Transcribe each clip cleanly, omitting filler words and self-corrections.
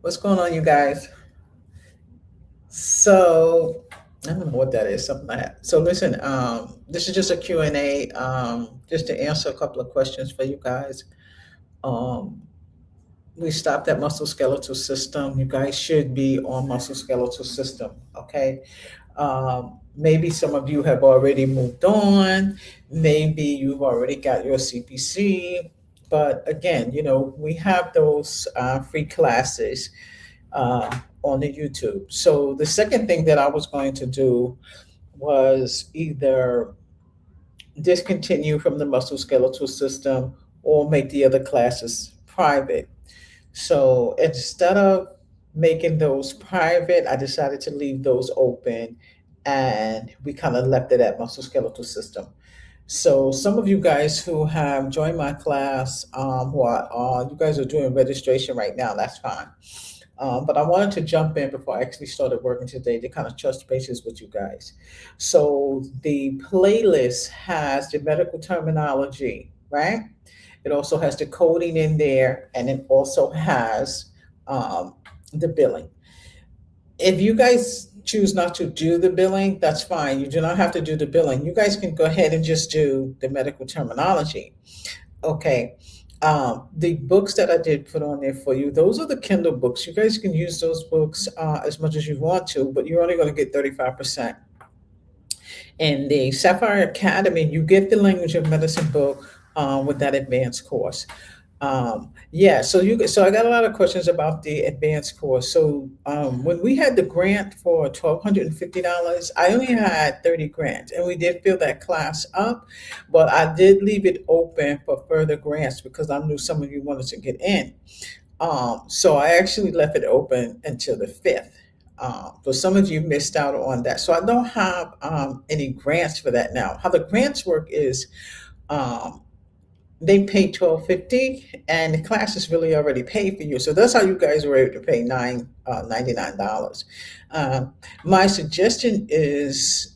What's going on, you guys? So I don't know what that is, something like that. So listen, this is just a Q&A, just to answer a couple of questions for you guys. Um, we stopped at musculoskeletal system. You guys should be on musculoskeletal system, okay? Maybe some of you have already moved on. Maybe you've already got your CPC. But again, we have those free classes on the YouTube. So the second thing that I was going to do was either discontinue from the musculoskeletal system or make the other classes private. So instead of making those private, I decided to leave those open, and we kind of left it at musculoskeletal system. So some of you guys who have joined my class, you guys are doing registration right now. That's fine. But I wanted to jump in before I actually started working today to kind of touch bases with you guys. So the playlist has the medical terminology, right? It also has the coding in there, and it also has um, the billing. If you guys choose not to do the billing, that's fine. You do not have to do the billing. You guys can go ahead and just do the medical terminology. Okay. The books that I did put on there for you, those are the Kindle books. You guys can use those books as much as you want to, but you're only going to get 35%. In the Sapphire Academy, you get the language of medicine book with that advanced course. Yeah, so I got a lot of questions about the advanced course. So when we had the grant for $1,250, I only had 30 grants, and we did fill that class up, but I did leave it open for further grants because I knew some of you wanted to get in. So I actually left it open until the 5th. So some of you missed out on that. So I don't have any grants for that now. How the grants work is um, they pay 12.50, and the class is really already paid for you. So that's how you guys were able to pay $99. My suggestion is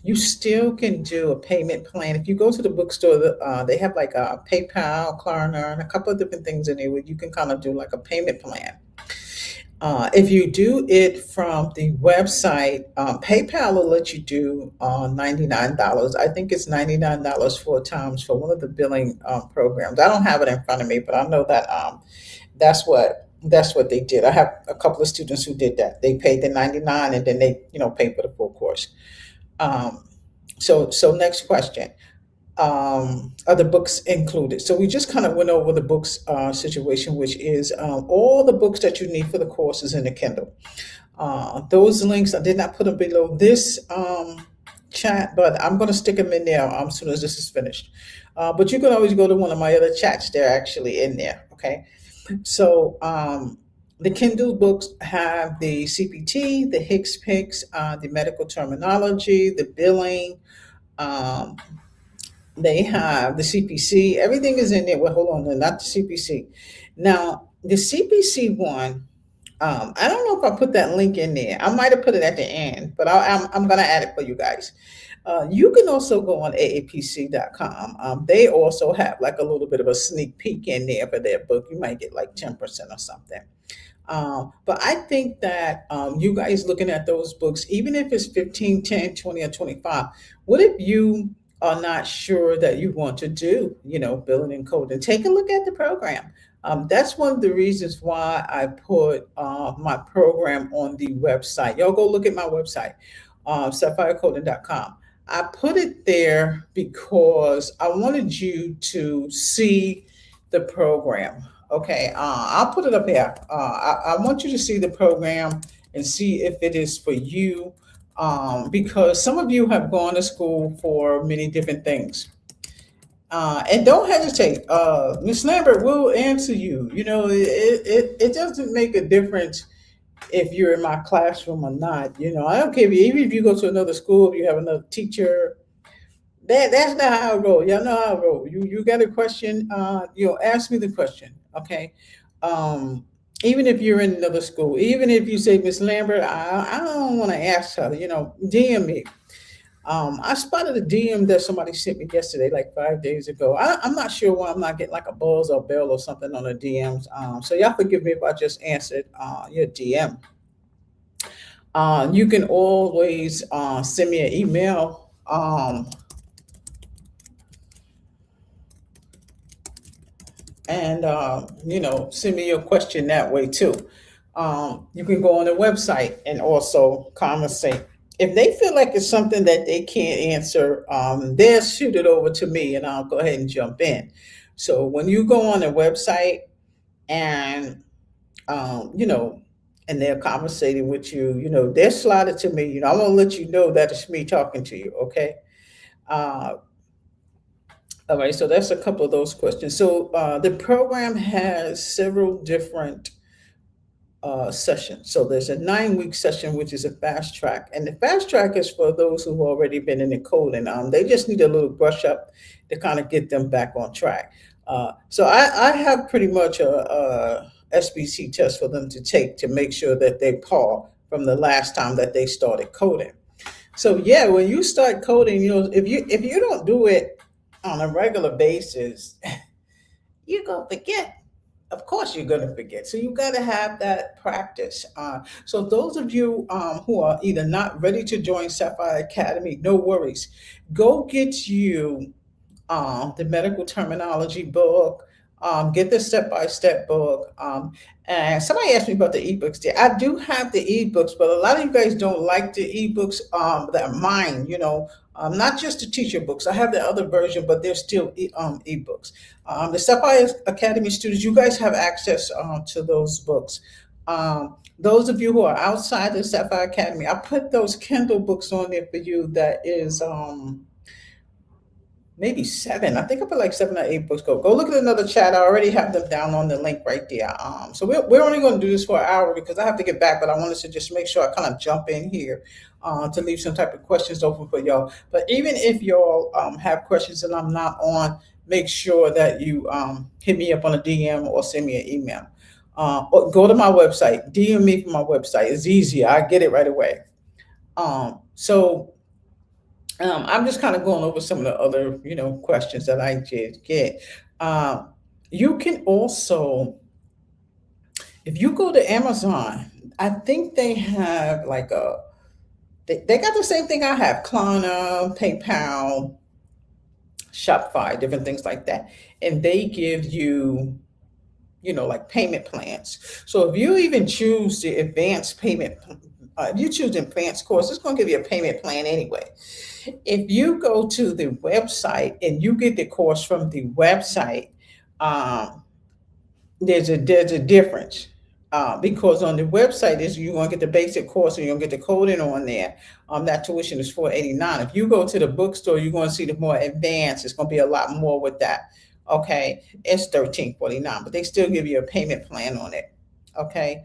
you still can do a payment plan. If you go to the bookstore, they have like a PayPal, Klarna, and a couple of different things in there where you can kind of do like a payment plan. If you do it from the website, PayPal will let you do $99. I think it's $99 four times for one of the billing programs. I don't have it in front of me, but I know that that's what they did. I have a couple of students who did that. They paid the 99 and then they paid for the full course. Um, so next question, are the books included? So we just kind of went over the books situation, which is all the books that you need for the courses in the Kindle. Those links, I did not put them below this chat, but I'm going to stick them in there as soon as this is finished. But you can always go to one of my other chats. They're actually in there. Okay. So the Kindle books have the CPT, the Hicks Picks, the medical terminology, the billing. Um, they have the CPC. Everything is in there. Well, hold on, no, not the CPC. Now, the CPC one, I don't know if I put that link in there. I might have put it at the end, but I'm going to add it for you guys. You can also go on AAPC.com. They also have like a little bit of a sneak peek in there for their book. You might get like 10% or something. But I think that you guys looking at those books, even if it's 15, 10, 20, or 25, what if you are not sure that you want to do, billing and coding? Take a look at the program. That's one of the reasons why I put my program on the website. Y'all go look at my website, sapphirecoding.com. I put it there because I wanted you to see the program. Okay, I'll put it up here. I want you to see the program and see if it is for you, because some of you have gone to school for many different things. And don't hesitate. Miss Lambert will answer you. It doesn't make a difference if you're in my classroom or not. I don't care even if you go to another school, if you have another teacher. That's not how I roll. Y'all know how I roll. You got a question, ask me the question. Okay. Um, Even if you're in another school, even if you say, Miss Lambert, I don't want to ask her, DM me. I spotted a DM that somebody sent me yesterday, like 5 days ago. I'm not sure why I'm not getting like a buzz or bell or something on the DMs. So y'all forgive me if I just answered your DM. You can always send me an email. And send me your question that way too. You can go on the website and also conversate. If they feel like it's something that they can't answer, they'll shoot it over to me and I'll go ahead and jump in. So when you go on the website and you know and they're conversating with you, they're slotted to me. I'm gonna let you know that it's me talking to you. Okay. uh, all right, so that's a couple of those questions. So the program has several different sessions. So there's a 9-week session, which is a fast track. And the fast track is for those who've already been in the coding. They just need a little brush up to kind of get them back on track. So I have pretty much a SBC test for them to take to make sure that they par from the last time that they started coding. So yeah, when you start coding, if you don't do it on a regular basis, you're gonna forget. Of course, you're gonna forget. So you got to have that practice. So those of you who are either not ready to join Sapphire Academy, no worries. Go get you the medical terminology book, get the step by step book. And somebody asked me about the ebooks there. I do have the ebooks, but a lot of you guys don't like the ebooks that are mine, not just the teacher books. I have the other version, but they're still ebooks. The Sapphire Academy students, you guys have access to those books. Those of you who are outside the Sapphire Academy, I put those Kindle books on there for you. That is maybe 7. I think I put like 7 or 8 books. Go look at another chat. I already have them down on the link right there. So we're only going to do this for an hour because I have to get back, but I wanted to just make sure I kind of jump in here to leave some type of questions open for y'all. But even if y'all have questions and I'm not on, make sure that you hit me up on a DM or send me an email. Or go to my website, DM me from my website. It's easy. I get it right away. So I'm just kind of going over some of the other, questions that I did get. You can also, if you go to Amazon, I think they have like they got the same thing I have: Klarna, PayPal, Shopify, different things like that, and they give you, like payment plans. So if you even choose the advanced payment, if you choose the advanced course, it's going to give you a payment plan anyway. If you go to the website and you get the course from the website, um, there's a difference. Because on the website is you're gonna get the basic course and you're gonna get the coding on there. That tuition is $489. If you go to the bookstore, you're gonna see the more advanced. It's gonna be a lot more with that. Okay, it's $13.49, but they still give you a payment plan on it. Okay.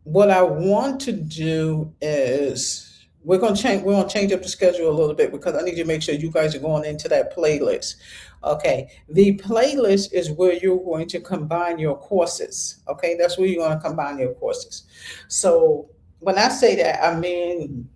What I want to do is we're gonna change up the schedule a little bit because I need to make sure you guys are going into that playlist. Okay, the playlist is where you're going to combine your courses. Okay, that's where you're going to combine your courses. So when I say that, I mean,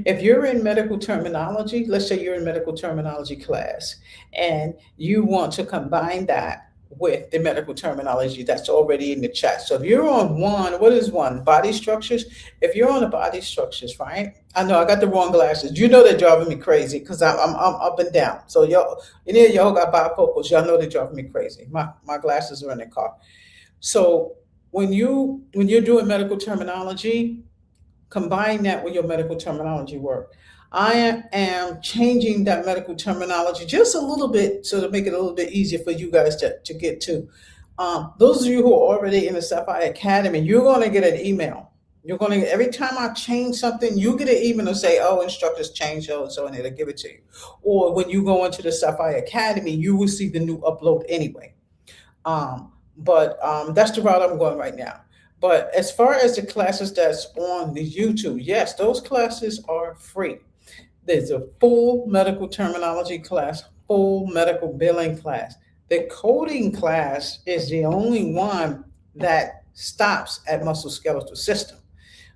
if you're in medical terminology, let's say you're in medical terminology class and you want to combine that with the medical terminology that's already in the chat. So if you're on one, what is one? Body structures. If you're on the body structures, right? I know I got the wrong glasses. They're driving me crazy because I'm up and down. So y'all got bifocals. Y'all know they're driving me crazy. My glasses are in the car. So when you're doing medical terminology, combine that with your medical terminology work. I am changing that medical terminology just a little bit so to make it a little bit easier for you guys to get to. Those of you who are already in the Sapphire Academy, you're going to get an email. You're going to, every time I change something, you get an email and say, oh, instructors changed so and it'll give it to you. Or when you go into the Sapphire Academy, you will see the new upload anyway. But that's the route I'm going right now. But as far as the classes that's on the YouTube, yes, those classes are free. There's a full medical terminology class, full medical billing class. The coding class is the only one that stops at musculoskeletal system.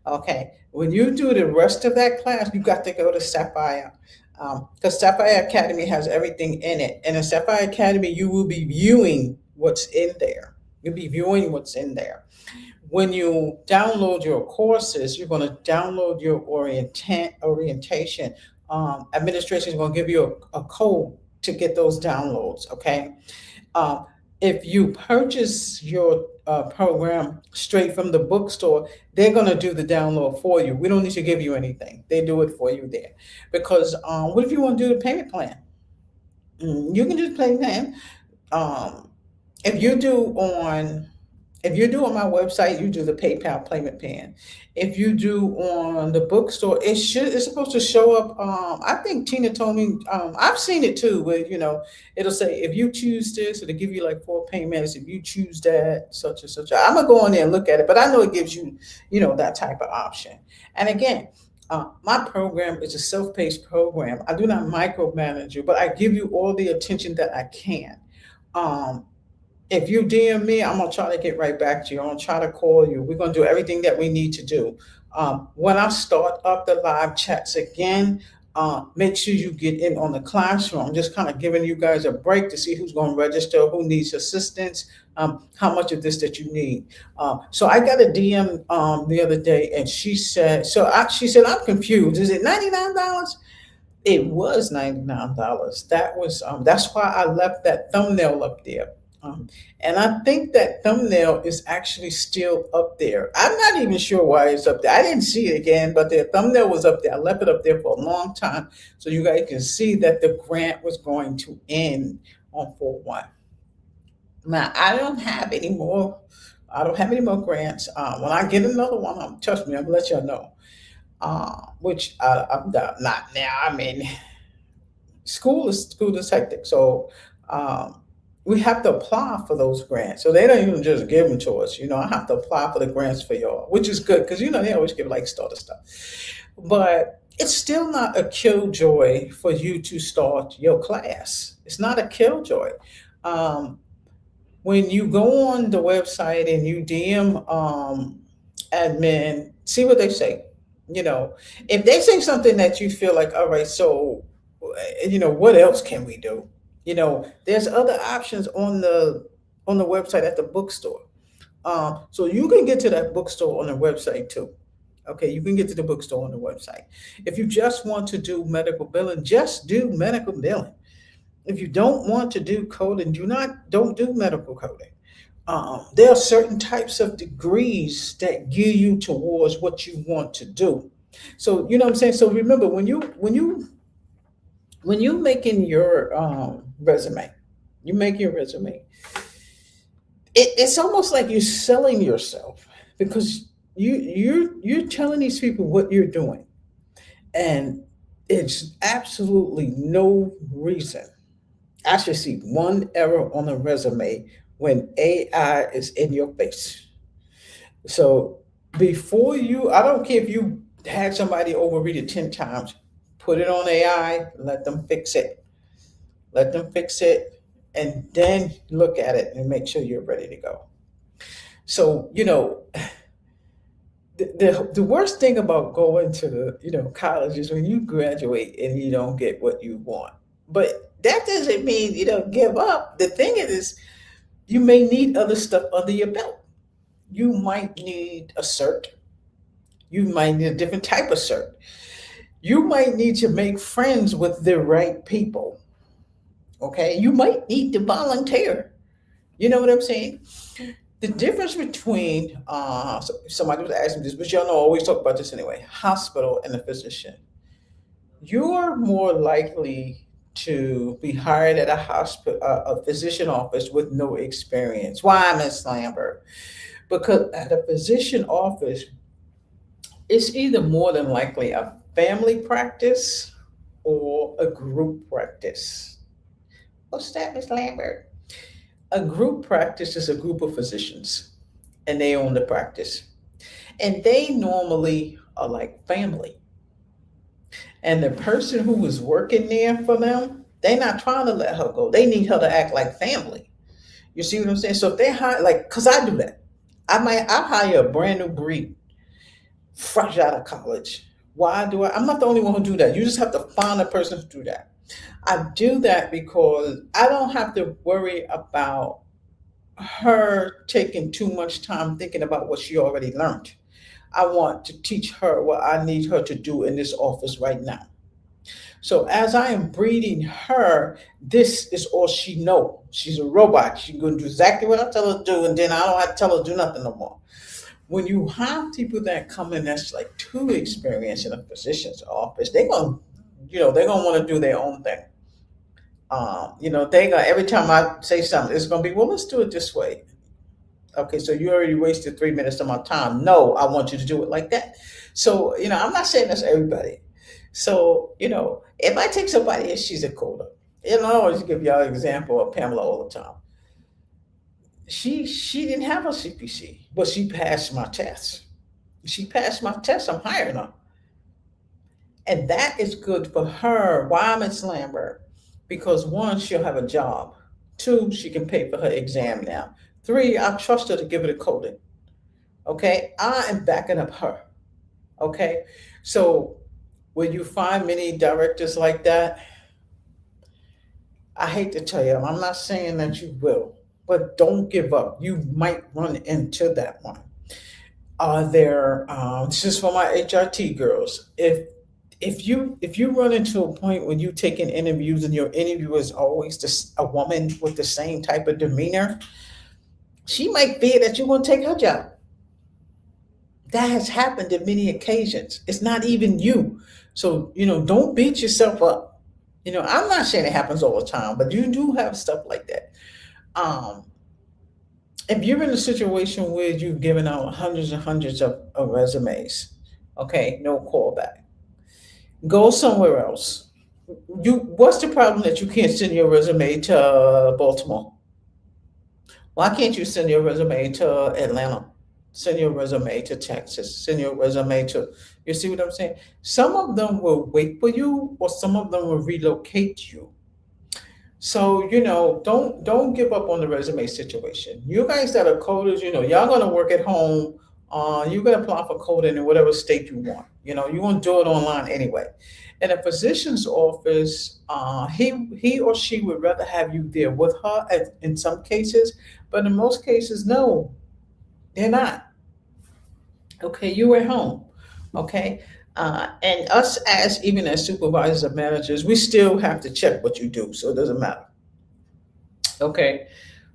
Okay, when you do the rest of that class, you got to go to Sapphire. Because Sapphire Academy has everything in it. And in Sapphire Academy, you will be viewing what's in there. You'll be viewing what's in there. When you download your courses, you're going to download your orientation. Administration is going to give you a code to get those downloads. Okay. Um, if you purchase your program straight from the bookstore, they're going to do the download for you. We don't need to give you anything. They do it for you there. Because what if you want to do the payment plan? You can do the payment plan. Um, if you do on if you do on my website, you do the PayPal payment plan. If you do on the bookstore, it's supposed to show up. I think Tina told me. I've seen it too, where it'll say if you choose this, it'll give you like 4 payments. If you choose that, such and such. I'm gonna go on there and look at it, but I know it gives you, that type of option. And again, my program is a self-paced program. I do not micromanage you, but I give you all the attention that I can. Um, if you DM me, I'm gonna try to get right back to you. I'm gonna try to call you. We're gonna do everything that we need to do. When I start up the live chats again, make sure you get in on the classroom. I'm just kind of giving you guys a break to see who's going to register, who needs assistance, how much of this that you need. So I got a DM the other day, and she said, she said, I'm confused. Is it $99? It was $99. That's why I left that thumbnail up there. And I think that thumbnail is actually still up there. I'm not even sure why it's up there. I didn't see it again, but the thumbnail was up there. I left it up there for a long time so you guys can see that the grant was going to end on 4/1. Now I don't have any more. I don't have any more grants. When I get another one, trust me, I'm gonna let y'all know. Which I'm not now. I mean, school is hectic, so we have to apply for those grants. So they don't even just give them to us. I have to apply for the grants for y'all, which is good because they always give like starter stuff. But it's still not a killjoy for you to start your class. It's not a killjoy. Um, when you go on the website and you DM admin, see what they say. If they say something that you feel like, all right, so what else can we do? There's other options on the website at the bookstore. So you can get to that bookstore on the website too. Okay, you can get to the bookstore on the website. If you just want to do medical billing, just do medical billing. If you don't want to do coding, don't do medical coding. There are certain types of degrees that gear you towards what you want to do. So you know what I'm saying. So remember when you making your resume, you make your resume. It's almost like you're selling yourself because you're telling these people what you're doing, and it's absolutely no reason I should see one error on a resume when AI is in your face. So I don't care if you had somebody overread it 10 times, put it on AI, let them fix it. Let them fix it, and then look at it and make sure you're ready to go. So, the worst thing about going to the college is when you graduate and you don't get what you want. But that doesn't mean you don't give up. The thing is you may need other stuff under your belt. You might need a cert. You might need a different type of cert. You might need to make friends with the right people. Okay, you might need to volunteer. You know what I'm saying? The difference between somebody was asking this, but y'all know I always talk about this anyway. Hospital and a physician. You're more likely to be hired at a hospital, a physician office with no experience. Why, Miss Lambert? Because at a physician office, it's either more than likely a family practice or a group practice. What's that, Miss Lambert? A group practice is a group of physicians, and they own the practice. And they normally are like family. And the person who is working there for them, they're not trying to let her go. They need her to act like family. You see what I'm saying? So if they hire, like, because I do that. I hire a brand new breed. fresh out of college. Why do I'm not the only one who do that. You just have to find a person to do that. I do that because I don't have to worry about her taking too much time thinking about what she already learned. I want to teach her what I need her to do in this office right now. So as I am breeding her, this is all she know. She's a robot. She's going to do exactly what I tell her to do, and then I don't have to tell her to do nothing no more. When you have people that come in that's like too experienced in a physician's office, they're gonna want to do their own thing. They gonna every time I say something, it's gonna be, well, let's do it this way. Okay, so you already wasted 3 minutes of my time. No, I want you to do it like that. So, I'm not saying that's everybody. So, if I take somebody and she's a coder, I always give y'all an example of Pamela all the time. She didn't have a CPC, but she passed my test. She passed my test. I'm hiring her. And that is good for her. Why, Miss Lambert? Because one, she'll have a job. Two, she can pay for her exam now. Three, I trust her to give it a coding. Okay, I am backing up her. Okay, so will you find many directors like that? I hate to tell you, I'm not saying that you will, but don't give up. You might run into that one. Are there? This is for my HRT girls. If you run into a point when you taking interviews and your interviewer is always a woman with the same type of demeanor, she might fear that you're going to take her job. That has happened on many occasions. It's not even you. So, don't beat yourself up. I'm not saying it happens all the time, but you do have stuff like that. Um, if you're in a situation where you've given out hundreds and hundreds of resumes, okay, no callback. Go somewhere else. What's the problem that you can't send your resume to Baltimore? Why can't you send your resume to Atlanta? Send your resume to Texas. Send your resume to, you see what I'm saying? Some of them will wait for you, or some of them will relocate you. So, don't give up on the resume situation. You guys that are coders, y'all gonna work at home. You can apply for coding in whatever state you want. You want to do it online anyway. In a physician's office, he or she would rather have you there with her in some cases, but in most cases, no, they're not. Okay, you at home. Okay. And us even as supervisors and managers, we still have to check what you do. So it doesn't matter. Okay.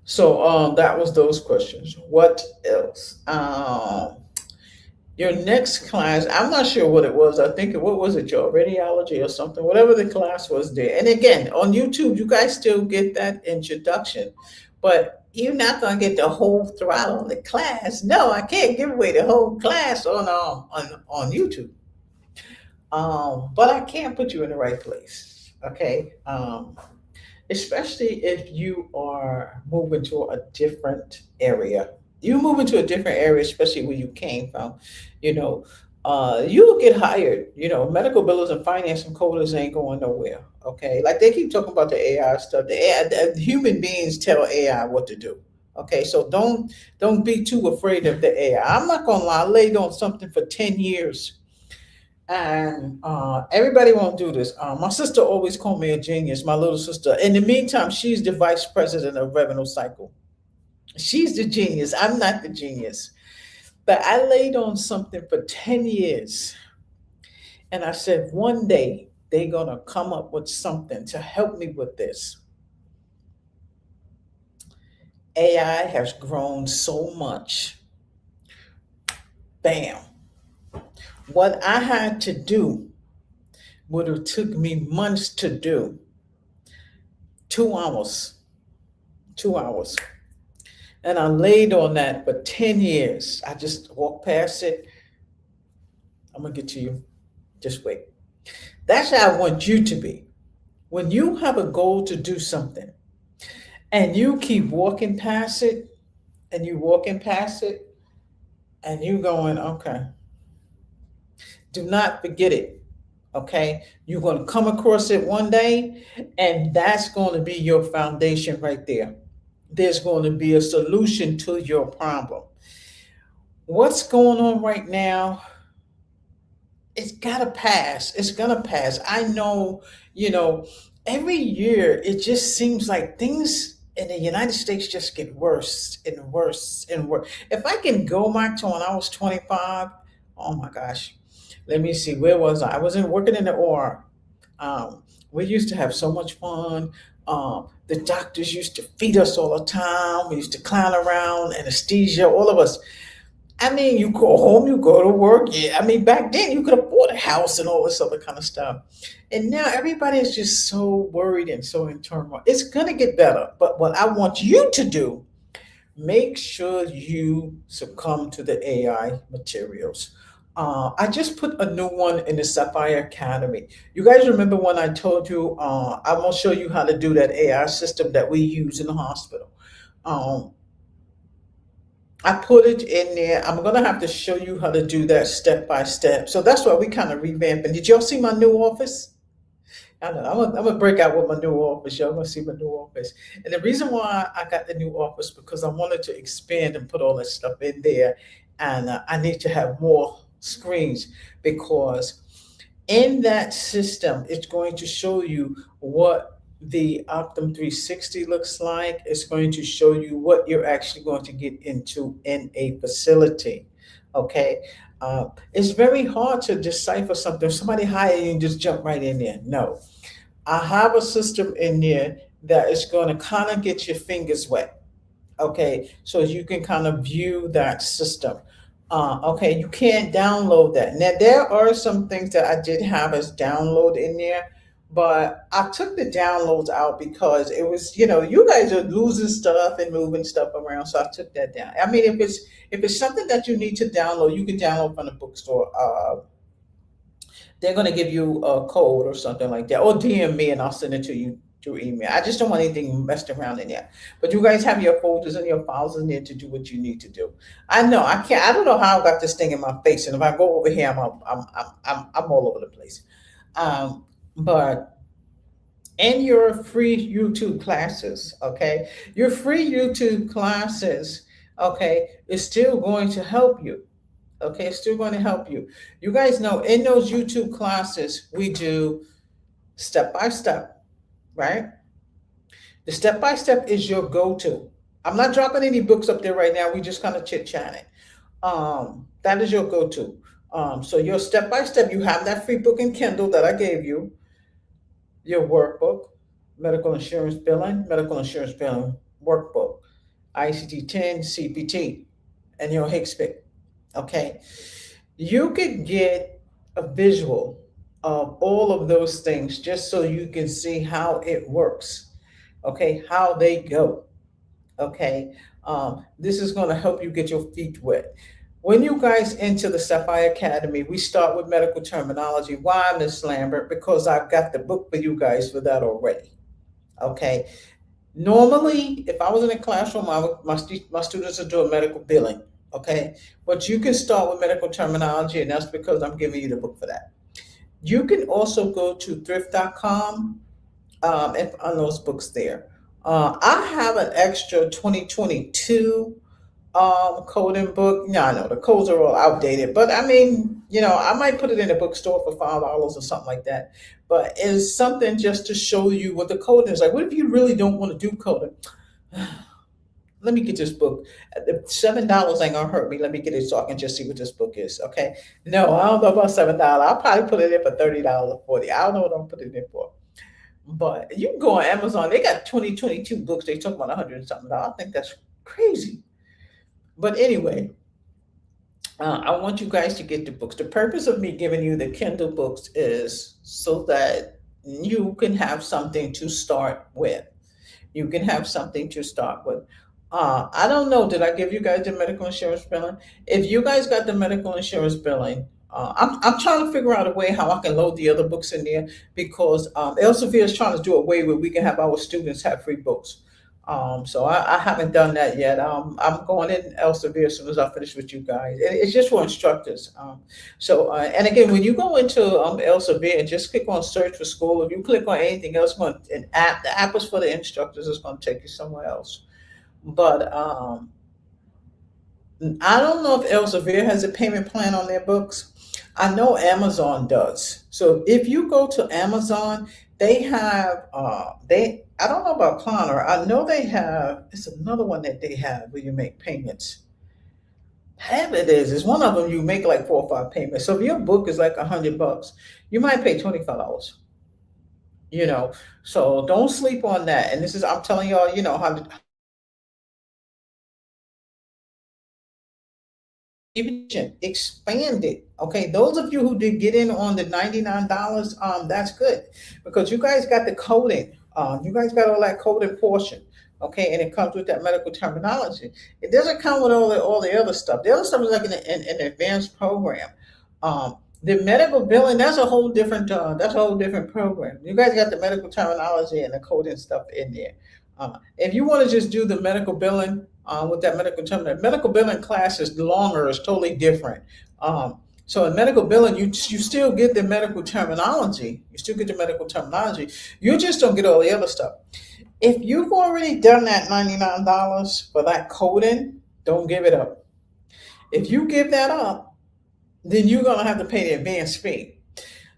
So that was those questions. What else? Your next class, I'm not sure what it was. I think, what was it, your radiology or something? Whatever the class was there. And again, on YouTube, you guys still get that introduction, but you're not going to get the whole throttle on the class. No, I can't give away the whole class on YouTube. But I can put you in the right place. Okay. Especially if you are moving to a different area. You move into a different area, especially where you came from, you'll get hired. Medical billers and finance and coders ain't going nowhere. Okay, like they keep talking about the AI stuff. The human beings tell AI what to do. Okay, so don't be too afraid of the AI. I'm not gonna lie, I laid on something for 10 years, and everybody won't do this. My sister always called me a genius. My little sister. In the meantime, she's the vice president of revenue cycle. She's the genius. I'm not the genius. But I laid on something for 10 years. And I said, one day they're going to come up with something to help me with this. AI has grown so much. Bam. What I had to do would have took me months to do. 2 hours. 2 hours. And I laid on that for 10 years. I just walked past it. I'm going to get to you. Just wait. That's how I want you to be. When you have a goal to do something and you keep walking past it and you walking past it and you going, okay, do not forget it. Okay. You're going to come across it one day, and that's going to be your foundation right there. There's going to be a solution to your problem. What's going on right now? it's gotta pass. It's gonna pass. I know, you know, every year it just seems like things in the United States just get worse and worse and worse. If I can go back to when I was 25, oh my gosh. Let me see, where was I? I was working in the OR. We used to have so much fun. The doctors used to feed us all the time. We used to clown around, anesthesia, all of us. I mean, you go home, you go to work. Yeah, I mean, back then you could afford a house and all this other kind of stuff. And now everybody is just so worried and so in turmoil. It's going to get better. But what I want you to do, make sure you succumb to the AI materials. I just put a new one in the Sapphire Academy. You guys remember when I told you I'm going to show you how to do that AI system that we use in the hospital? Um, I put it in there. I'm gonna have to show you how to do that step by step. So that's why we kind of revamping. Did y'all see my new office? I know. I'm gonna break out with my new office. Y'all gonna see my new office. And the reason why I got the new office because I wanted to expand and put all that stuff in there, and I need to have more screens because in that system, it's going to show you what the Optum 360 looks like. It's going to show you what you're actually going to get into in a facility. Okay. It's very hard to decipher something. Somebody hire you and just jump right in there. No, I have a system in there that is going to kind of get your fingers wet. Okay, so you can kind of view that system. Okay, you can't download that. Now, there are some things that I did have as download in there, but I took the downloads out because it was, you guys are losing stuff and moving stuff around, so I took that down. I mean, if it's something that you need to download, you can download from the bookstore. They're going to give you a code or something like that, or DM me and I'll send it to you through email. I just don't want anything messed around in there. But you guys have your folders and your files in there to do what you need to do. I know I can't. I don't know how I got this thing in my face, and if I go over here, I'm all over the place. But in your free YouTube classes, okay, your free YouTube classes, okay, is still going to help you. Okay, it's still going to help you. You guys know in those YouTube classes, we do step by step, right? The step by step is your go to. I'm not dropping any books up there right now. We just kind of chit chatting. That is your go to. So your step by step, you have that free book in Kindle that I gave you, your workbook, medical insurance billing workbook, ICD 10, CPT, and your HICSPIC. Okay, you could get a visual of all of those things just so you can see how it works. Okay, how they go. Okay, this is going to help you get your feet wet. When you guys enter the Sapphire Academy, we start with medical terminology. Why, Miss Lambert? Because I've got the book for you guys for that already. Okay. Normally, if I was in a classroom, my students are doing medical billing. Okay. But you can start with medical terminology, and that's because I'm giving you the book for that. You can also go to thrift.com and find those books there. I have an extra 2022 coding book. No, I know the codes are all outdated, but I mean, I might put it in a bookstore for $5 or something like that. But it's something just to show you what the coding is like. What if you really don't want to do coding? Let me get this book. $7 ain't gonna hurt me. Let me get it so I can just see what this book is. Okay. No, I don't know about $7. I'll probably put it in for $30 or 40. I don't know what I'm putting it in for. But you can go on Amazon. They got 2022 books. They talk about 100 and something dollars. I think that's crazy. But anyway, I want you guys to get the books. The purpose of me giving you the Kindle books is so that you can have something to start with. You can have something to start with. I don't know. Did I give you guys the medical insurance billing? If you guys got the medical insurance billing, I'm trying to figure out a way how I can load the other books in there because Elsevier is trying to do a way where we can have our students have free books. So I haven't done that yet. I'm going in Elsevier as soon as I finish with you guys. It's just for instructors. And again, when you go into Elsevier and just click on search for school, if you click on anything else, the app is for the instructors. It's going to take you somewhere else. But I don't know if Elsevier has a payment plan on their books. I know Amazon does. So if you go to Amazon, they have I don't know about Klarna. I know they have, it's another one that they have where you make payments. Have it is. It's one of them you make like 4 or 5 payments. So if your book is like $100, you might pay $25. You know, so don't sleep on that. And this is, I'm telling y'all, how to even expand it. Okay, those of you who did get in on the $99, that's good because you guys got the coding. You guys got all that coding portion. Okay, and it comes with that medical terminology. It doesn't come with all the other stuff. The other stuff is like an advanced program. The medical billing, that's a whole different program. You guys got the medical terminology and the coding stuff in there. If you want to just do the medical billing with that medical billing class is longer, is totally different. So in medical billing, you still get the medical terminology. You still get the medical terminology. You just don't get all the other stuff. If you've already done that $99 for that coding, don't give it up. If you give that up, then you're gonna have to pay the advanced fee.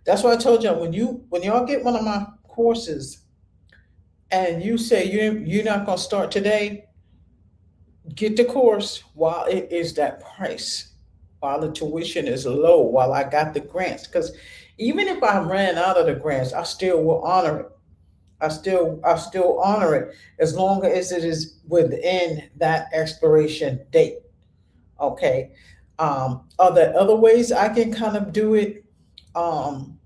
That's why I told y'all when y'all get one of my courses and you say you're not gonna start today, get the course while it is that price, while the tuition is low, while I got the grants. Because even if I ran out of the grants, I still will honor it. I still honor it as long as it is within that expiration date. Okay. Are there other ways I can kind of do it? Um,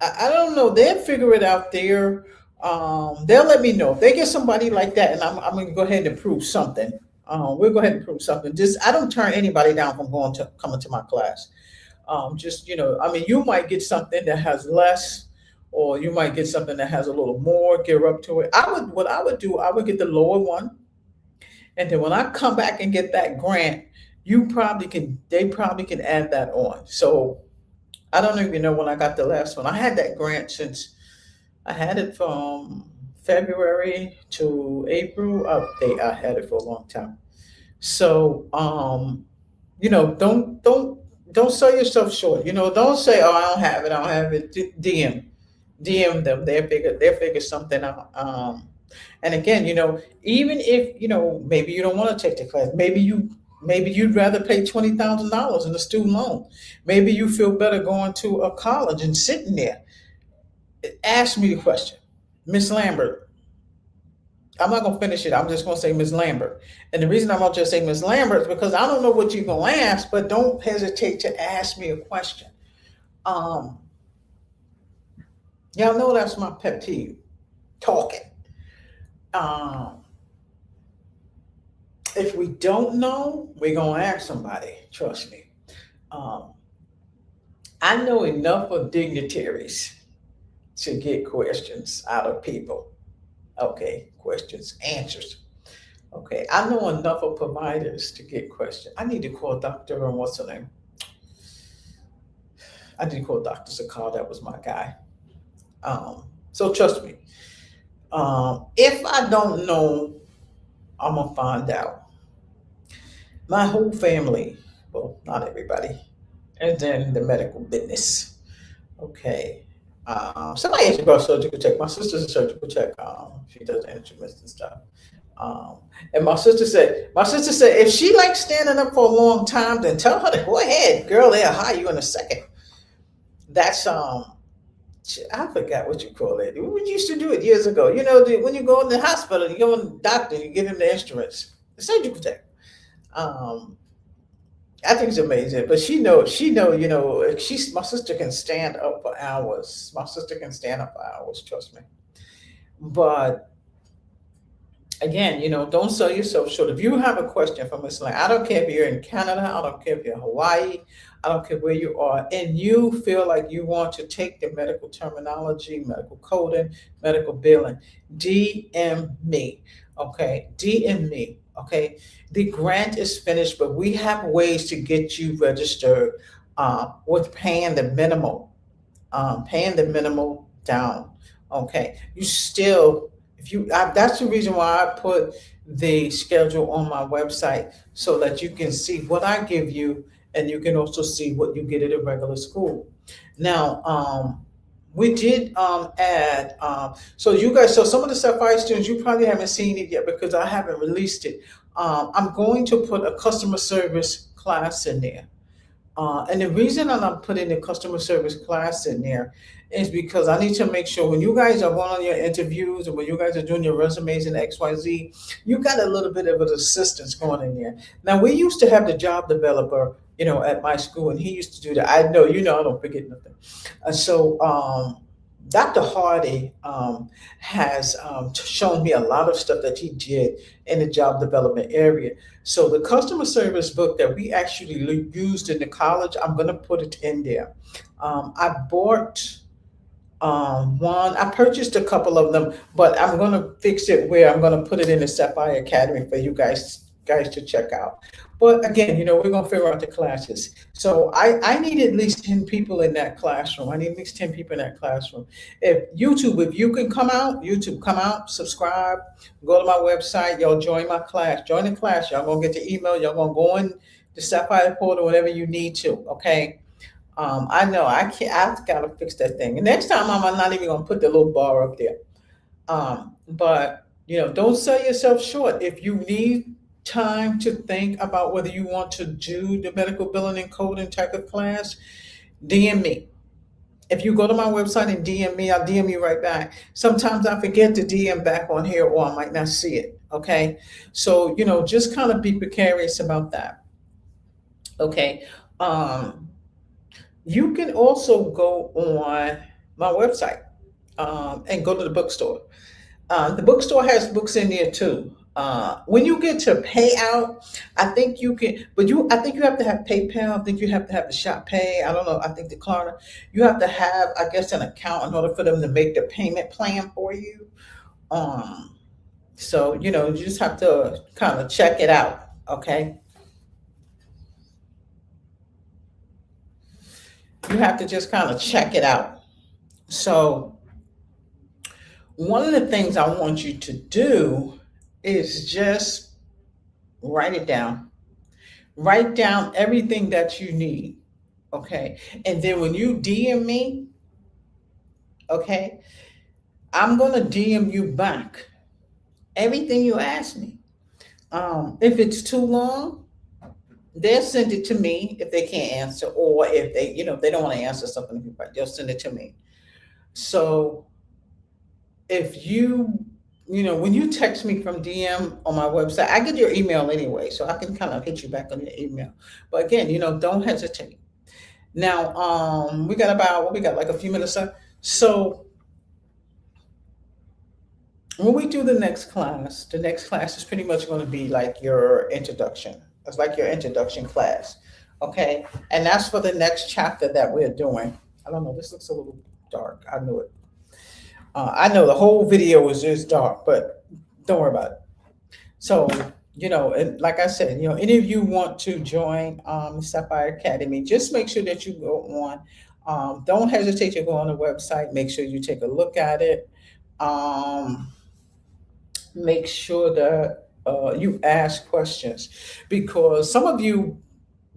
I don't know. They'll figure it out there. They'll let me know if they get somebody like that, and I'm going to go ahead and prove something. We'll go ahead and prove something. Just I don't turn anybody down from coming to my class. Just I mean, you might get something that has less, or you might get something that has a little more. Gear up to it. What I would do. I would get the lower one, and then when I come back and get that grant, they probably can add that on. So I don't even know when I got the last one. I had that grant since I had it from February to April. I had it for a long time. So don't sell yourself short. Don't say, "Oh, I don't have it. I don't have it." DM them. They figure something out. And again, even if maybe you don't want to take the class, maybe you'd rather pay $20,000 in a student loan. Maybe you feel better going to a college and sitting there. Ask me the question, Miss Lambert. I'm not gonna finish it. I'm just gonna say Miss Lambert. And the reason I'm gonna just say Miss Lambert is because I don't know what you're gonna ask, but don't hesitate to ask me a question. Um, y'all know that's my pet peeve, talking. Um, if we don't know, we're gonna ask somebody. Trust me. Um, I know enough of dignitaries to get questions out of people. Okay, questions, answers. Okay, I know enough of providers to get questions. I need to call Dr. What's her name? I need to call Dr. Sakar. That was my guy. So trust me. If I don't know, I'm gonna find out. My whole family, well, not everybody, and then the medical business. Okay. Somebody asked me about surgical tech. My sister's a surgical tech. She does instruments and stuff. And my sister said, if she likes standing up for a long time, then tell her to go ahead, girl. They'll hire you in a second. That's I forgot what you call it. We used to do it years ago. When you go in the hospital, you go in the doctor, you give him the instruments. The surgical tech. Um, I think it's amazing, but my sister can stand up for hours. My sister can stand up for hours, trust me. But again, don't sell yourself short. If you have a question for Miss Lang, I don't care if you're in Canada, I don't care if you're in Hawaii, I don't care where you are, and you feel like you want to take the medical terminology, medical coding, medical billing, DM me. Okay, DM me. Okay, the grant is finished, but we have ways to get you registered with paying the minimal down. Okay, you still, if you, that's the reason why I put the schedule on my website so that you can see what I give you and you can also see what you get at a regular school. Now, we did add, so you guys, so some of the Sapphire students, you probably haven't seen it yet because I haven't released it. I'm going to put a customer service class in there. And the reason that I'm putting the customer service class in there is because I need to make sure when you guys are going on your interviews and when you guys are doing your resumes and XYZ, you got a little bit of an assistance going in there. Now, we used to have the job developer, at my school, and he used to do that. I know, I don't forget nothing. So, Dr. Hardy has shown me a lot of stuff that he did in the job development area. So the customer service book that we actually used in the college, I'm going to put it in there. I bought one. I purchased a couple of them, but I'm going to fix it where I'm going to put it in the Sapphire Academy for you guys to check out. But again, we're going to figure out the classes. So I need at least 10 people in that classroom. I need at least 10 people in that classroom. If you can come out, subscribe, go to my website, y'all join my class, join the class. Y'all going to get the email. Y'all going to go in the Sapphire portal whenever you need to. Okay. I know I've got to fix that thing. And next time I'm not even going to put the little bar up there. But don't sell yourself short. If you need time to think about whether you want to do the medical billing and coding type of class, DM me. If you go to my website and DM me, I'll DM you right back. Sometimes I forget to DM back on here or I might not see it. Okay. So, just kind of be precarious about that. Okay. You can also go on my website and go to the bookstore. The bookstore has books in there too. When you get to payout, I think you can, I think you have to have PayPal. I think you have to have the Shop Pay. I don't know. I think the Klarna. You have to have, I guess, an account in order for them to make the payment plan for you. So, you just have to kind of check it out. Okay. You have to just kind of check it out. So, one of the things I want you to do is just write it down. Write down everything that you need. Okay. And then when you DM me, okay, I'm going to DM you back everything you ask me. If it's too long, they'll send it to me if they can't answer, or if they, they don't want to answer something, they'll send it to me. So if when you text me from DM on my website, I get your email anyway, so I can kind of hit you back on your email. But again, don't hesitate. Now, we got like a few minutes left. So when we do the next class is pretty much going to be like your introduction. It's like your introduction class. Okay. And that's for the next chapter that we're doing. I don't know. This looks a little dark. I knew it. I know the whole video is just dark, but don't worry about it. So, and like I said, any of you want to join Sapphire Academy, just make sure that you go on. Don't hesitate to go on the website. Make sure you take a look at it. Make sure that you ask questions, because some of you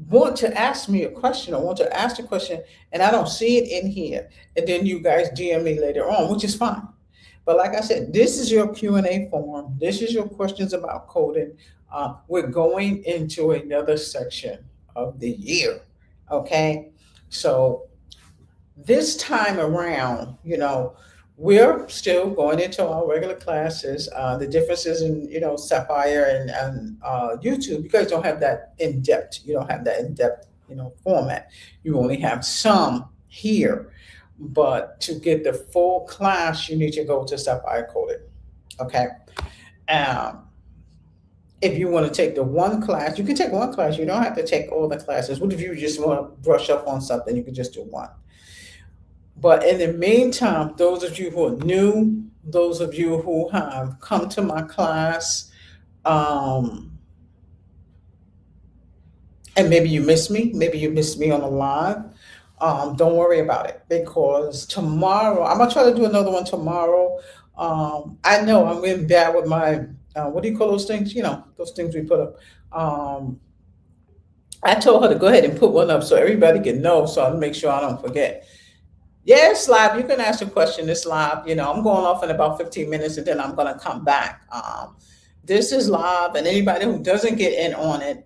want to ask me a question or want to ask a question and I don't see it in here, and then you guys DM me later on, which is fine. But like I said, this is your Q&A form. This is your questions about coding. We're going into another section of the year. Okay. So this time around, we're still going into our regular classes. The differences in, Sapphire and YouTube, you guys don't have that in depth. You don't have that in depth, format. You only have some here, but to get the full class, you need to go to Sapphire Coding. Okay. If you want to take the one class, you can take one class. You don't have to take all the classes. What if you just want to brush up on something? You can just do one. But in the meantime, those of you who are new, those of you who have come to my class, and maybe you missed me on the live, don't worry about it, because tomorrow, I'm going to try to do another one tomorrow. I know I'm really bad with my, what do you call those things? Those things we put up. I told her to go ahead and put one up so everybody can know, so I'll make sure I don't forget. Yeah, it's live. You can ask a question. It's live. I'm going off in about 15 minutes and then I'm going to come back. This is live, and anybody who doesn't get in on it,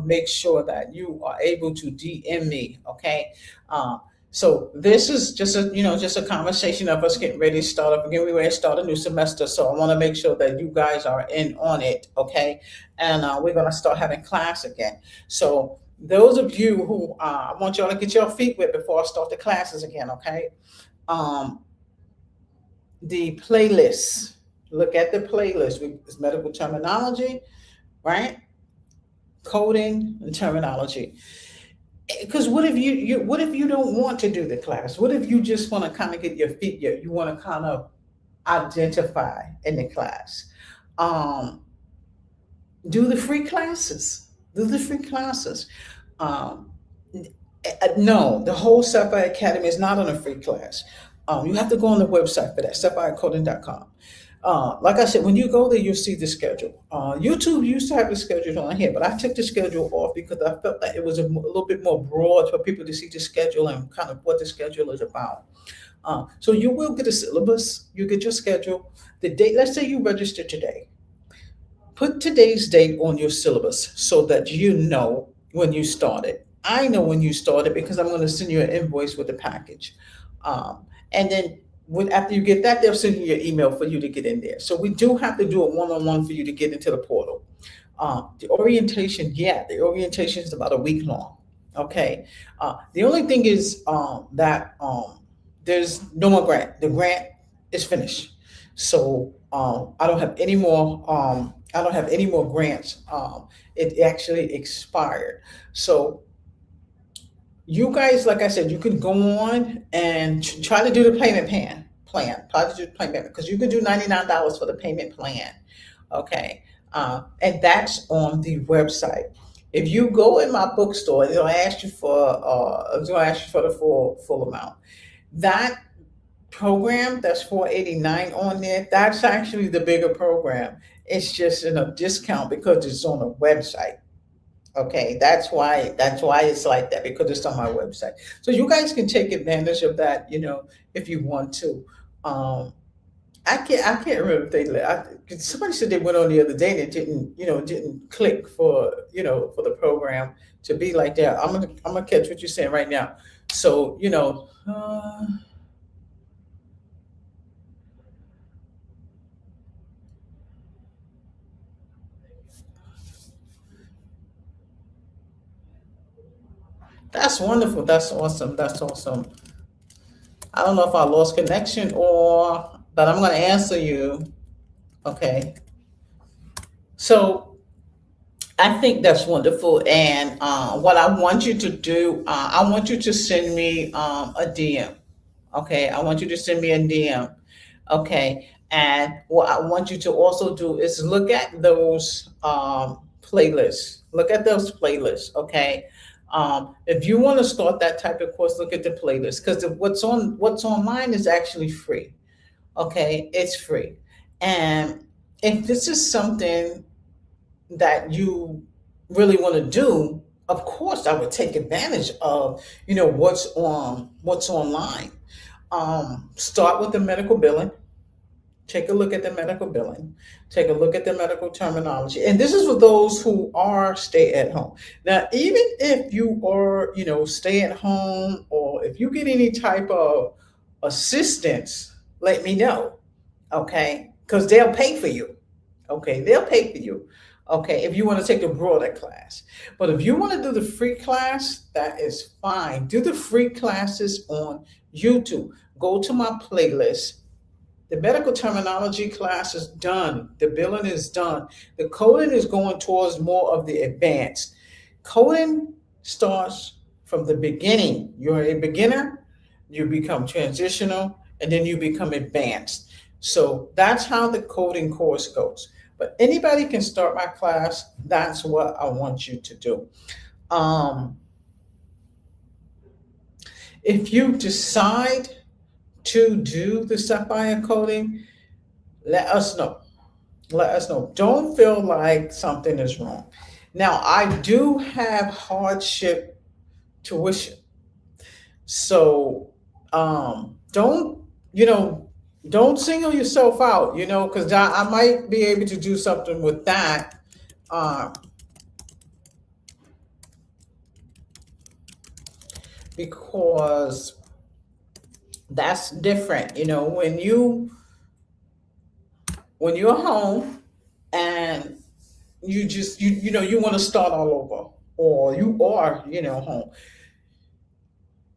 make sure that you are able to DM me. Okay. So this is just a conversation of us getting ready to start up again. We're ready to start a new semester, so I want to make sure that you guys are in on it. Okay, and we're going to start having class again. So those of you who I want y'all to get your feet wet before I start the classes again. Okay. Um, the playlist. Look at the playlist. It's medical terminology, right? Coding and terminology. Because what if you don't want to do the class? What if you just want to kind of get your feet? You want to kind of identify in the class. Um, do the free classes. Do the free classes. Um, no, the whole Sapphire Academy is not on a free class. You have to go on the website for that, sapphirecoding.com. Like I said, when you go there, you'll see the schedule. YouTube used to have the schedule on here, but I took the schedule off because I felt that it was a little bit more broad for people to see the schedule and kind of what the schedule is about. So you will get a syllabus, you get your schedule, the date. Let's say you registered today. Put today's date on your syllabus so that you know when you started. I know when you started because I'm going to send you an invoice with the package. And then after you get that, they'll send you your email for you to get in there. So we do have to do a one-on-one for you to get into the portal. The orientation is about a week long. Okay. The only thing is that there's no more grant. The grant is finished. So I don't have any more. I don't have any more grants. It actually expired. So you guys, like I said, you can go on and try to do the payment plan. Try to do the payment because you can do $99 for the payment plan. Okay, and that's on the website. If you go in my bookstore, they'll ask you for the full amount. That program that's 489 on there, that's actually the bigger program. It's just in a discount because it's on a website. Okay, that's why it's like that because it's on my website. So you guys can take advantage of that, if you want to. I can't remember if somebody said they went on the other day and it didn't click for the program to be like that. I'm gonna catch what you're saying right now. So that's wonderful. That's awesome. That's awesome. I don't know if I lost connection but I'm going to answer you. Okay. So I think that's wonderful. And what I want you to do, I want you to send me a DM. Okay. I want you to send me a DM. Okay. And what I want you to also do is look at those playlists. Look at those playlists. Okay. If you want to start that type of course, look at the playlist because what's online is actually free. Okay, it's free. And if this is something that you really want to do, of course, I would take advantage of what's online. Start with the medical billing. Take a look at the medical billing. Take a look at the medical terminology. And this is for those who are stay at home. Now, even if you are, stay at home or if you get any type of assistance, let me know. Okay. Because they'll pay for you. Okay. They'll pay for you. Okay. If you want to take a broader class. But if you want to do the free class, that is fine. Do the free classes on YouTube. Go to my playlist. The medical terminology class is done. The billing is done. The coding is going towards more of the advanced. Coding starts from the beginning. You're a beginner, you become transitional, and then you become advanced. So that's how the coding course goes. But anybody can start my class. That's what I want you to do. If you decide to do the Sapphire coding, let us know. Let us know. Don't feel like something is wrong. Now, I do have hardship tuition. So don't, you know, don't single yourself out, because I might be able to do something with that. Uh, because that's different, when you're home and you want to start all over, or you are, home.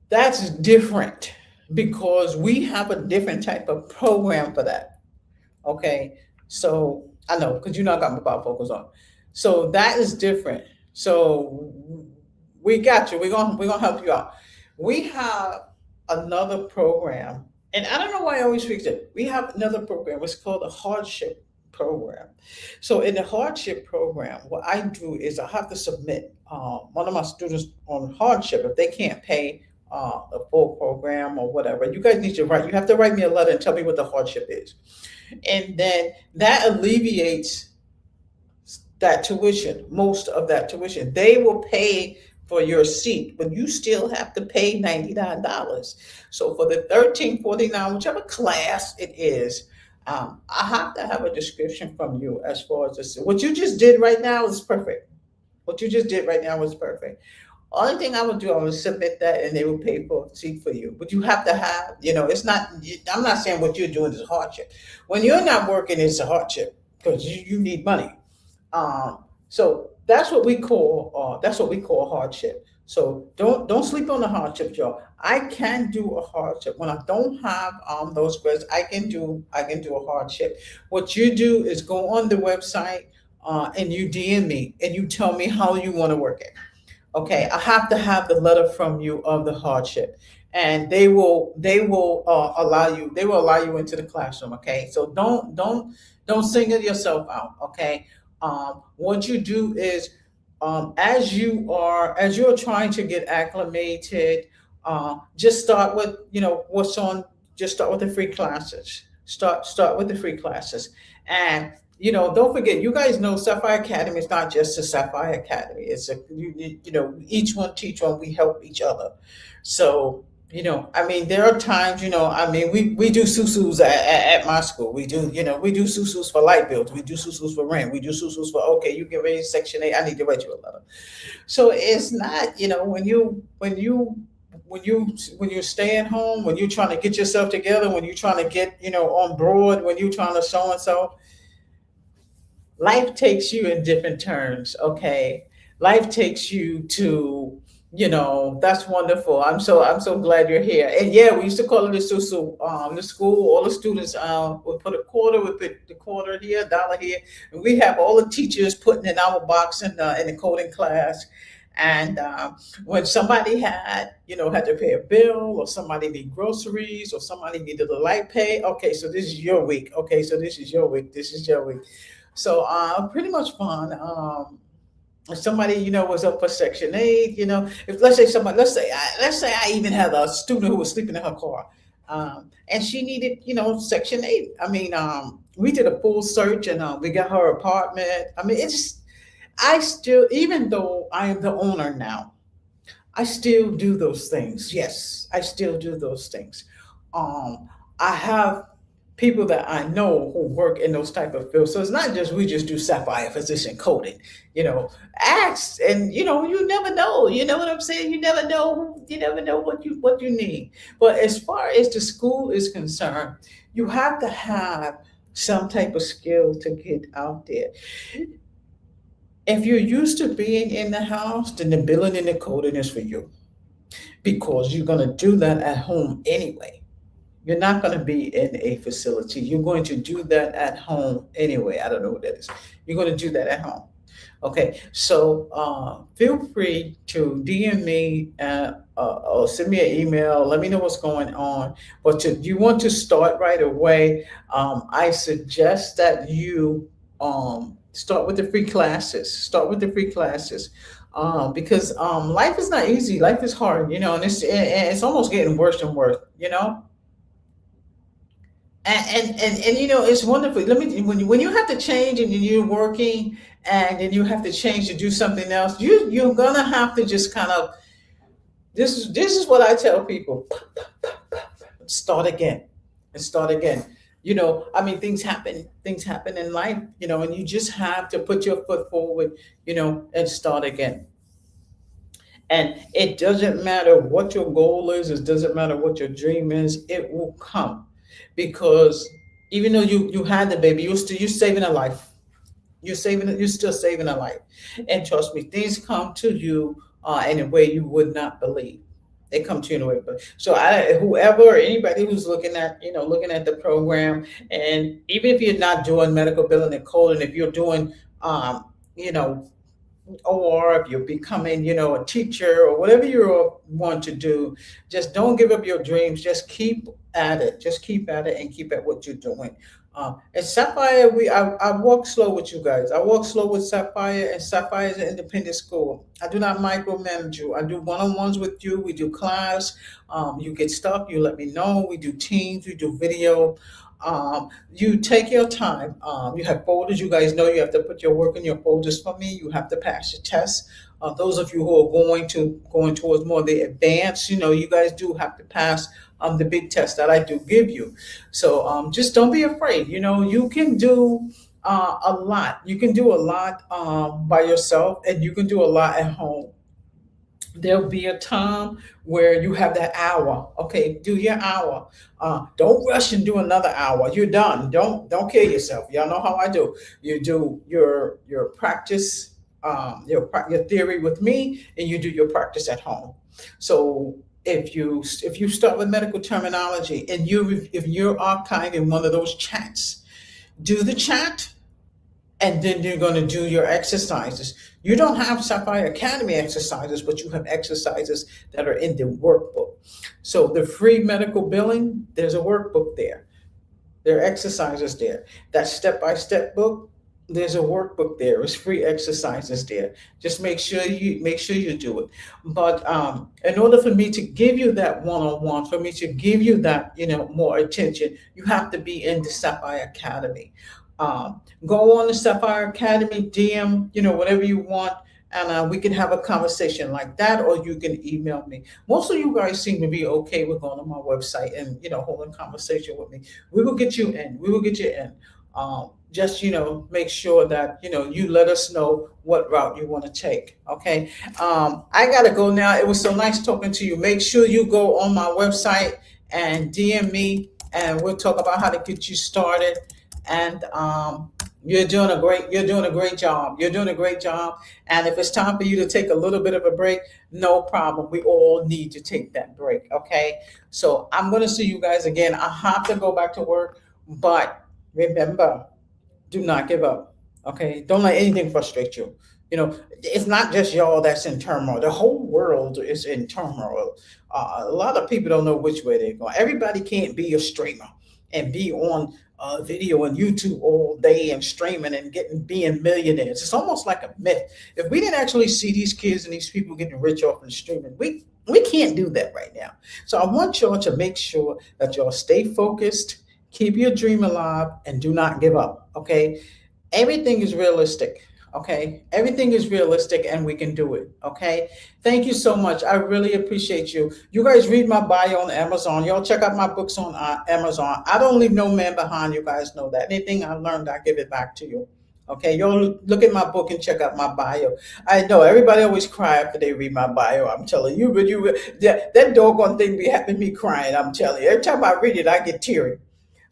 That's different because we have a different type of program for that. Okay. So I know, because you know I got my bifocals on. So that is different. So we got you. We're gonna help you out. We have another program, and I don't know why I always fix it. We have another program. It's called a hardship program. So in the hardship program, what I do is I have to submit one of my students on hardship if they can't pay the full program or whatever. You guys need to write. You have to write me a letter and tell me what the hardship is, and then that alleviates that tuition, most of that tuition. They will pay for your seat, but you still have to pay $99. So for the 1349, whichever class it is, I have to have a description from you as far as this. What you just did right now is perfect. What you just did right now was perfect. Only thing I would do, I would submit that and they will pay for a seat for you. But you have to have, it's not, I'm not saying what you're doing is a hardship. When you're not working, it's a hardship because you need money. So that's what we call hardship. So don't sleep on the hardship, y'all. I can do a hardship when I don't have those grades. I can do a hardship. What you do is go on the website and you DM me and you tell me how you want to work it. Okay, I have to have the letter from you of the hardship, and they will allow you into the classroom. Okay, so don't single yourself out. Okay, what you do is, as you're trying to get acclimated, just start with what's on. Just start with the free classes. Start with the free classes, and don't forget, you guys know Sapphire Academy is not just a Sapphire Academy. It's each one teach one. We help each other. So, I mean, there are times, I mean, we do susus at my school. We do susus for light bills. We do susus for rent. We do susus for, okay, you get ready, Section 8. I need to write you a letter. So it's not, when you're staying home, when you're trying to get yourself together, when you're trying to get, on board, when you're trying to so and so, life takes you in different turns. Okay, life takes you to, that's wonderful. I'm so glad you're here. And yeah, we used to call it the susu. The school, all the students would put a quarter, we put the quarter here, dollar here, and we have all the teachers putting in our box in the coding class. And when somebody had to pay a bill, or somebody need groceries, or somebody needed a light pay, okay, so this is your week. Okay, so this is your week. This is your week. So pretty much fun. If somebody was up for Section 8, if let's say I even had a student who was sleeping in her car, and she needed Section 8. I mean, we did a full search, and we got her apartment. I mean, I still, even though I am the owner now, I still do those things. Yes, I still do those things. I have people that I know who work in those type of fields. So it's not just we just do Sapphire physician coding, ask, and you never know. You know what I'm saying? You never know. You never know what you need. But as far as the school is concerned, you have to have some type of skill to get out there. If you're used to being in the house, then the billing and the coding is for you, because you're going to do that at home anyway. You're not going to be in a facility. You're going to do that at home anyway. I don't know what that is. You're going to do that at home. Okay, so feel free to DM me or send me an email. Let me know what's going on. But you want to start right away, I suggest that you start with the free classes. Start with the free classes. Because life is not easy. Life is hard, and it's almost getting worse and worse. And you know, it's wonderful. Let me when you have to change and you're working and then you have to change to do something else, you're gonna have to just kind of this is what I tell people: start again and start again. You know, I mean, things happen in life, you know, and you just have to put your foot forward, you know, and start again. And it doesn't matter what your goal is, it doesn't matter what your dream is, it will come. Because even though you had the baby, you're saving a life. You're still saving a life. And trust me, things come to you in a way you would not believe. They come to you in a way. But so whoever or anybody who's looking at, you know, looking at the program, and even if you're not doing medical billing and coding, if you're doing you know, or if you're becoming, you know, a teacher or whatever you want to do, just don't give up your dreams. Just keep at it. Just keep at it and keep at what you're doing. And Sapphire, I walk slow with you guys. I walk slow with Sapphire, and Sapphire is an independent school. I do not micromanage you. I do one-on-ones with you. We do class. You get stuck, you let me know. We do teams. We do video. You take your time. You have folders. You guys know you have to put your work in your folders for me. You have to pass your tests. Those of you who are going towards more the advanced, you know, you guys do have to pass the big test that I do give you. So just don't be afraid. You know, you can do a lot. You can do a lot by yourself, and you can do a lot at home. There'll be a time where you have that hour. Okay, do your hour. Don't rush and do another hour. You're done. Don't kill yourself. Y'all know how I do. You do your practice, your theory with me, and you do your practice at home. So if you start with medical terminology and if you're archived in one of those chats, do the chat, and then you're going to do your exercises. You don't have Sapphire Academy exercises, but you have exercises that are in the workbook. So the free medical billing, there's a workbook there. There are exercises there. That step-by-step book, there's a workbook there. There's free exercises there. Just make sure you do it. But in order for me to give you that one-on-one, for me to give you that, you know, more attention, you have to be in the Sapphire Academy. Go on the Sapphire Academy, DM, you know, whatever you want, and we can have a conversation like that, or you can email me. Most of you guys seem to be okay with going on my website and, you know, holding conversation with me. We will get you in. We will get you in. Just, you know, make sure that, you know, you let us know what route you want to take. Okay. I gotta go now. It was so nice talking to you. Make sure you go on my website and DM me, and we'll talk about how to get you started. And you're doing a great job. You're doing a great job. And if it's time for you to take a little bit of a break, no problem. We all need to take that break. Okay. So I'm going to see you guys again. I have to go back to work, but remember, do not give up. Okay. Don't let anything frustrate you. You know, it's not just y'all that's in turmoil. The whole world is in turmoil. A lot of people don't know which way they're going. Everybody can't be a streamer and be on video on YouTube all day and streaming and being millionaires. It's almost like a myth. If we didn't actually see these kids and these people getting rich off of streaming, we can't do that right now. So I want y'all to make sure that y'all stay focused, keep your dream alive, and do not give up. Okay, everything is realistic. Okay, everything is realistic, and we can do it. Okay, thank you so much. I really appreciate you. You guys read my bio on Amazon. Y'all check out my books on Amazon. I don't leave no man behind. You guys know that. Anything I learned, I give it back to you. Okay, y'all look at my book and check out my bio. I know everybody always cry after they read my bio. I'm telling you, but that doggone thing be having me crying. I'm telling you, every time I read it, I get teary.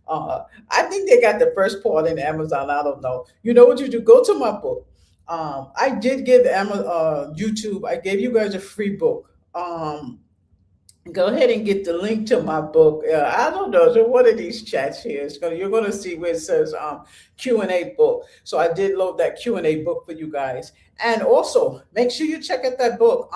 I think they got the first part in Amazon. I don't know. You know what you do? Go to my book. I did give YouTube. I gave you guys a free book. Go ahead and get the link to my book. I don't know. So one of these chats here is going. You're going to see where it says Q&A book. So I did load that Q&A book for you guys. And also make sure you check out that book.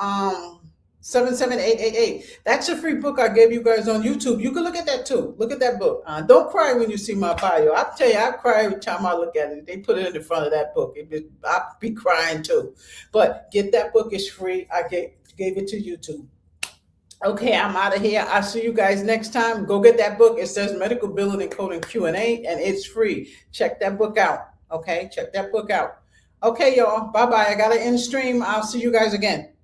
77888. That's a free book I gave you guys on YouTube. You can look at that too. Look at that book. Don't cry when you see my bio. I tell you, I cry every time I look at it. They put it in the front of that book. I'll be crying too. But get that book. It's free. I gave it to YouTube. Okay, I'm out of here. I'll see you guys next time. Go get that book. It says Medical Billing and Coding Q&A, and it's free. Check that book out. Okay, check that book out. Okay, y'all. Bye-bye. I got to end stream. I'll see you guys again.